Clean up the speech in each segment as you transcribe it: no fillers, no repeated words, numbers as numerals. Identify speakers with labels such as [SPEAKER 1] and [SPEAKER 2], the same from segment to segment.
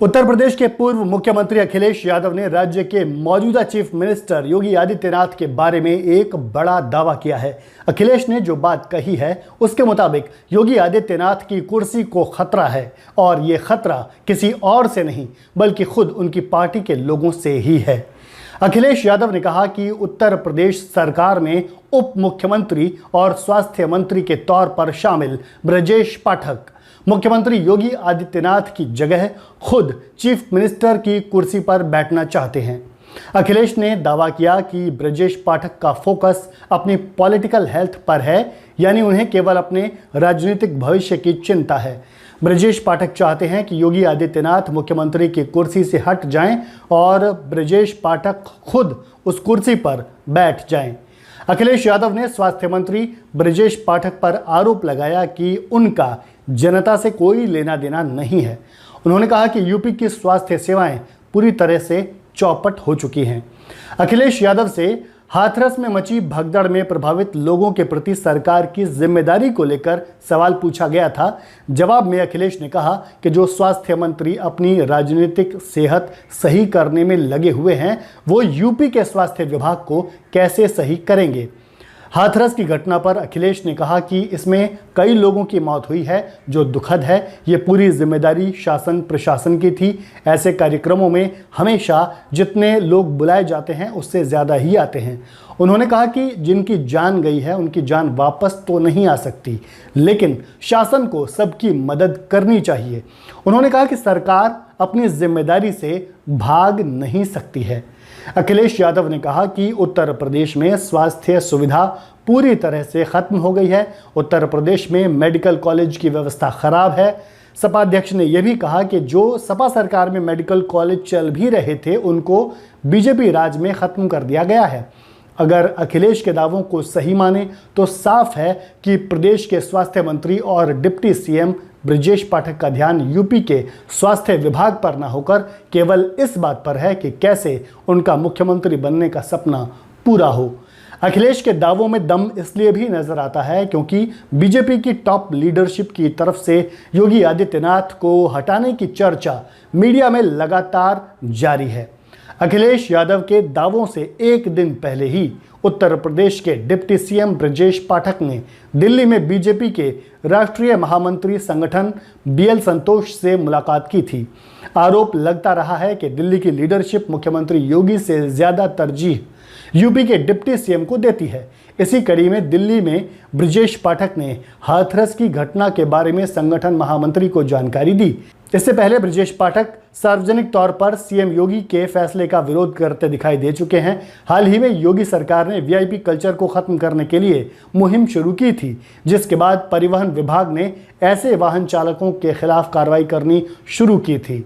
[SPEAKER 1] उत्तर प्रदेश के पूर्व मुख्यमंत्री अखिलेश यादव ने राज्य के मौजूदा चीफ मिनिस्टर योगी आदित्यनाथ के बारे में एक बड़ा दावा किया है। अखिलेश ने जो बात कही है उसके मुताबिक योगी आदित्यनाथ की कुर्सी को खतरा है और ये खतरा किसी और से नहीं बल्कि खुद उनकी पार्टी के लोगों से ही है। अखिलेश यादव ने कहा कि उत्तर प्रदेश सरकार में उप मुख्यमंत्री और स्वास्थ्य मंत्री के तौर पर शामिल ब्रजेश पाठक मुख्यमंत्री योगी आदित्यनाथ की जगह खुद चीफ मिनिस्टर की कुर्सी पर बैठना चाहते हैं। अखिलेश ने दावा किया कि ब्रजेश पाठक का फोकस अपनी पॉलिटिकल हेल्थ पर है, यानी उन्हें केवल अपने राजनीतिक भविष्य की चिंता है। ब्रजेश पाठक चाहते हैं कि योगी आदित्यनाथ मुख्यमंत्री की कुर्सी से हट जाएं और ब्रजेश पाठक खुद उस कुर्सी पर बैठ जाएं। अखिलेश यादव ने स्वास्थ्य मंत्री ब्रजेश पाठक पर आरोप लगाया कि उनका जनता से कोई लेना देना नहीं है। उन्होंने कहा कि यूपी की स्वास्थ्य सेवाएं पूरी तरह से चौपट हो चुकी हैं। अखिलेश यादव से हाथरस में मची भगदड़ में प्रभावित लोगों के प्रति सरकार की जिम्मेदारी को लेकर सवाल पूछा गया था। जवाब में अखिलेश ने कहा कि जो स्वास्थ्य मंत्री अपनी राजनीतिक सेहत सही करने में लगे हुए हैं वो यूपी के स्वास्थ्य विभाग को कैसे सही करेंगे। हाथरस की घटना पर अखिलेश ने कहा कि इसमें कई लोगों की मौत हुई है जो दुखद है। ये पूरी जिम्मेदारी शासन प्रशासन की थी। ऐसे कार्यक्रमों में हमेशा जितने लोग बुलाए जाते हैं उससे ज़्यादा ही आते हैं। उन्होंने कहा कि जिनकी जान गई है उनकी जान वापस तो नहीं आ सकती, लेकिन शासन को सबकी मदद करनी चाहिए। उन्होंने कहा कि सरकार अपनी जिम्मेदारी से भाग नहीं सकती है। अखिलेश यादव ने कहा कि उत्तर प्रदेश में स्वास्थ्य सुविधा पूरी तरह से खत्म हो गई है। उत्तर प्रदेश में मेडिकल कॉलेज की व्यवस्था खराब है। सपा अध्यक्ष ने यह भी कहा कि जो सपा सरकार में मेडिकल कॉलेज चल भी रहे थे उनको बीजेपी राज में खत्म कर दिया गया है। अगर अखिलेश के दावों को सही माने तो साफ है कि प्रदेश के स्वास्थ्य मंत्री और डिप्टी सीएम ब्रजेश पाठक का ध्यान यूपी के स्वास्थ्य विभाग पर न होकर केवल इस बात पर है कि कैसे उनका मुख्यमंत्री बनने का सपना पूरा हो। अखिलेश के दावों में दम इसलिए भी नजर आता है क्योंकि बीजेपी की टॉप लीडरशिप की तरफ से योगी आदित्यनाथ को हटाने की चर्चा मीडिया में लगातार जारी है। अखिलेश यादव के दावों से एक दिन पहले ही उत्तर प्रदेश के डिप्टी सीएम ब्रजेश पाठक ने दिल्ली में बीजेपी के राष्ट्रीय महामंत्री संगठन बीएल संतोष से मुलाकात की थी। आरोप लगता रहा है कि दिल्ली की लीडरशिप मुख्यमंत्री योगी से ज़्यादा तरजीह यूपी के डिप्टी सीएम को देती है। इसी कड़ी में दिल्ली में ब्रजेश पाठक ने हाथरस की घटना के बारे में संगठन महामंत्री को जानकारी दी। इससे पहले ब्रजेश पाठक सार्वजनिक तौर पर सीएम योगी के फैसले का विरोध करते दिखाई दे चुके हैं। हाल ही में योगी सरकार ने वीआईपी कल्चर को खत्म करने के लिए मुहिम शुरू की थी, जिसके बाद परिवहन विभाग ने ऐसे वाहन चालकों के खिलाफ कार्रवाई करनी शुरू की थी।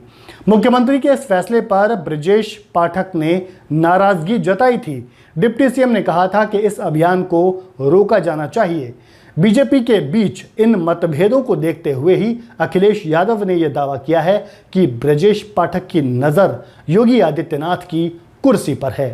[SPEAKER 1] मुख्यमंत्री के इस फैसले पर ब्रजेश पाठक ने नाराजगी जताई थी। डिप्टी सीएम ने कहा था कि इस अभियान को रोका जाना चाहिए। बीजेपी के बीच इन मतभेदों को देखते हुए ही अखिलेश यादव ने यह दावा किया है कि ब्रजेश पाठक की नज़र योगी आदित्यनाथ की कुर्सी पर है।